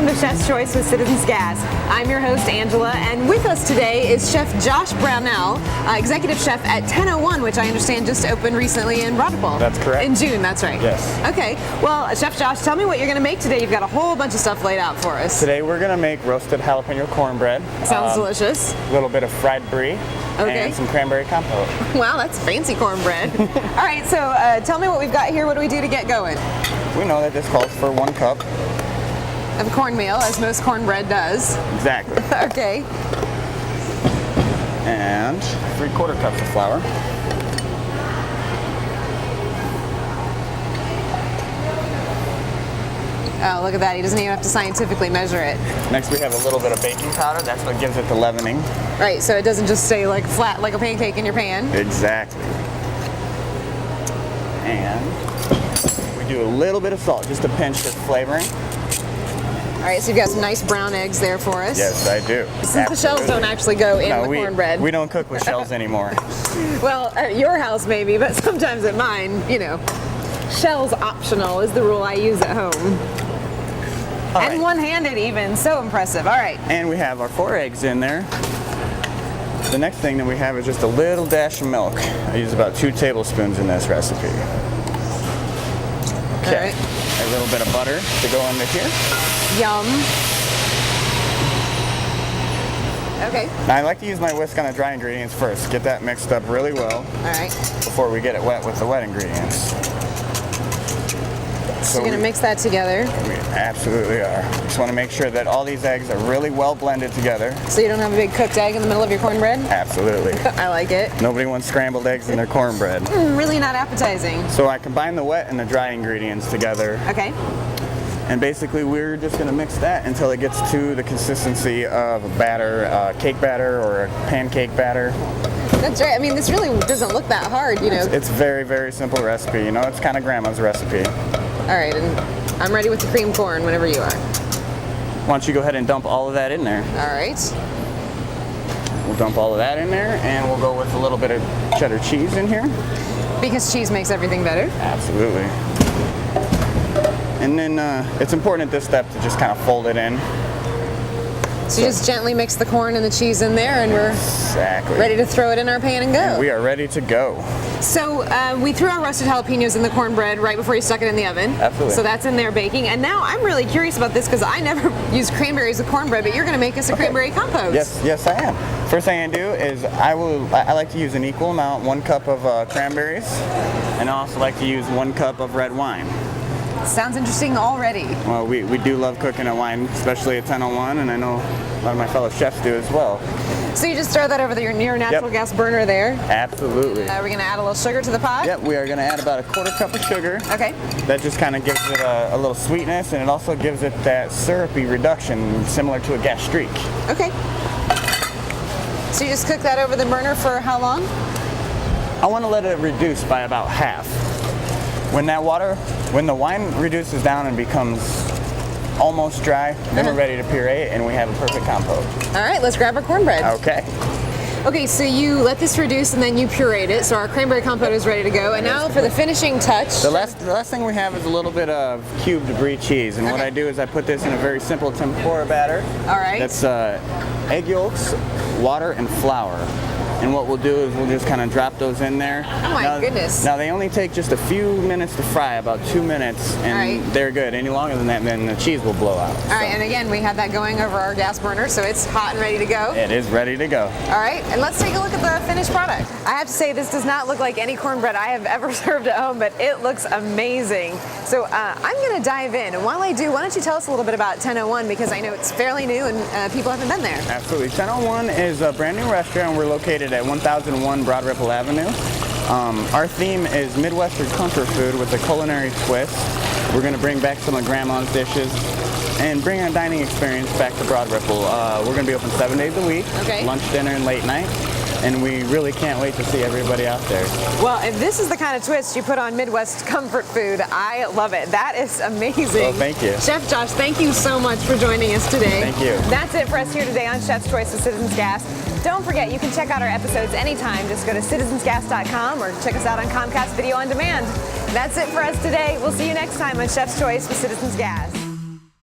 welcome to Chef's Choice with Citizens Gas. I'm your host, Angela, and with us today is Chef Josh Brownell, Executive Chef at 1001, which I understand just opened recently in Brownell. That's correct. In June, that's right. Yes. Okay, well, Chef Josh, tell me what you're going to make today. You've got a whole bunch of stuff laid out for us. Today we're going to make roasted jalapeno cornbread. Sounds delicious. A little bit of fried brie. Okay. And some cranberry compote. Wow, that's fancy cornbread. All right, so tell me what we've got here. What do we do to get going? We know that this calls for 1 cup. Of cornmeal, as most cornbread does. Exactly. Okay. And 3/4 cups of flour. Oh, look at that. He doesn't even have to scientifically measure it. Next we have a little bit of baking powder. That's what gives it the leavening. Right, so it doesn't just stay like flat like a pancake in your pan. Exactly. And we do a little bit of salt, just a pinch for flavoring. All right, so you've got some nice brown eggs there for us. Yes, I do. Since the shells don't actually go in the cornbread. We don't cook with shells anymore. Well, at your house maybe, but sometimes at mine, you know, shells optional is the rule I use at home. All and right. one-handed even, so impressive. All right. And we have our 4 eggs in there. The next thing that we have is just a little dash of milk. I use about 2 tablespoons in this recipe. Okay. All right. A little bit of butter to go into here. Yum. Okay. Now I like to use my whisk on the dry ingredients first. Get that mixed up really well. All right. Before we get it wet with the wet ingredients. So you're going to mix that together. We absolutely are. Just want to make sure that all these eggs are really well blended together. So you don't have a big cooked egg in the middle of your cornbread? Absolutely. I like it. Nobody wants scrambled eggs in their cornbread. Really not appetizing. So I combine the wet and the dry ingredients together. Okay. And basically we're just going to mix that until it gets to the consistency of a batter, cake batter or a pancake batter. That's right. I mean, this really doesn't look that hard, you know. It's very, very simple recipe. You know, it's kind of grandma's recipe. All right, and I'm ready with the cream corn whenever you are. Why don't you go ahead and dump all of that in there. All right. We'll dump all of that in there, and we'll go with a little bit of cheddar cheese in here. Because cheese makes everything better. Absolutely. And then it's important at this step to just kind of fold it in. So you just gently mix the corn and the cheese in there, and we're ready to throw it in our pan and go. And we are ready to go. So we threw our roasted jalapenos in the cornbread right before you stuck it in the oven. Absolutely. So that's in there baking. And now I'm really curious about this because I never used cranberries with cornbread, but you're going to make us a cranberry compote. Yes, I am. First thing I do is I like to use an equal amount, 1 cup of cranberries, and I also like to use 1 cup of red wine. Sounds interesting already. Well, we do love cooking a wine, especially at 1001, and I know a lot of my fellow chefs do as well. So you just throw that over your natural gas burner there. Absolutely. We're going to add a little sugar to the pot? Yep, we are going to add about 1/4 cup of sugar. Okay. That just kind of gives it a little sweetness, and it also gives it that syrupy reduction similar to a gastrique. Okay. So you just cook that over the burner for how long? I want to let it reduce by about half. When the wine reduces down and becomes almost dry, then we're ready to puree it and we have a perfect compote. All right, let's grab our cornbread. Okay. Okay, so you let this reduce and then you pureed it, so our cranberry compote is ready to go. And now for the finishing touch. The last thing we have is a little bit of cubed brie cheese, and what I do is I put this in a very simple tempura batter. All right. That's egg yolks, water, and flour. And what we'll do is we'll just kind of drop those in there. Oh my goodness. Now they only take just a few minutes to fry, about 2 minutes, and they're good. Any longer than that, then the cheese will blow out. All right, and again, we have that going over our gas burner, so it's hot and ready to go. It is ready to go. All right, and let's take a look at the finished product. I have to say, this does not look like any cornbread I have ever served at home, but it looks amazing. So I'm going to dive in, and while I do, why don't you tell us a little bit about 1001, because I know it's fairly new and people haven't been there. Absolutely. 1001 is a brand new restaurant. We're located at 1001 Broad Ripple Avenue. Our theme is Midwestern comfort food with a culinary twist. We're going to bring back some of Grandma's dishes and bring a dining experience back to Broad Ripple. We're going to be open 7 days a week, lunch, dinner, and late night. And we really can't wait to see everybody out there. Well, if this is the kind of twist you put on Midwest comfort food, I love it. That is amazing. Well, thank you. Chef Josh, thank you so much for joining us today. Thank you. That's it for us here today on Chef's Choice with Citizens Gas. Don't forget, you can check out our episodes anytime. Just go to citizensgas.com or check us out on Comcast Video on Demand. That's it for us today. We'll see you next time on Chef's Choice with Citizens Gas.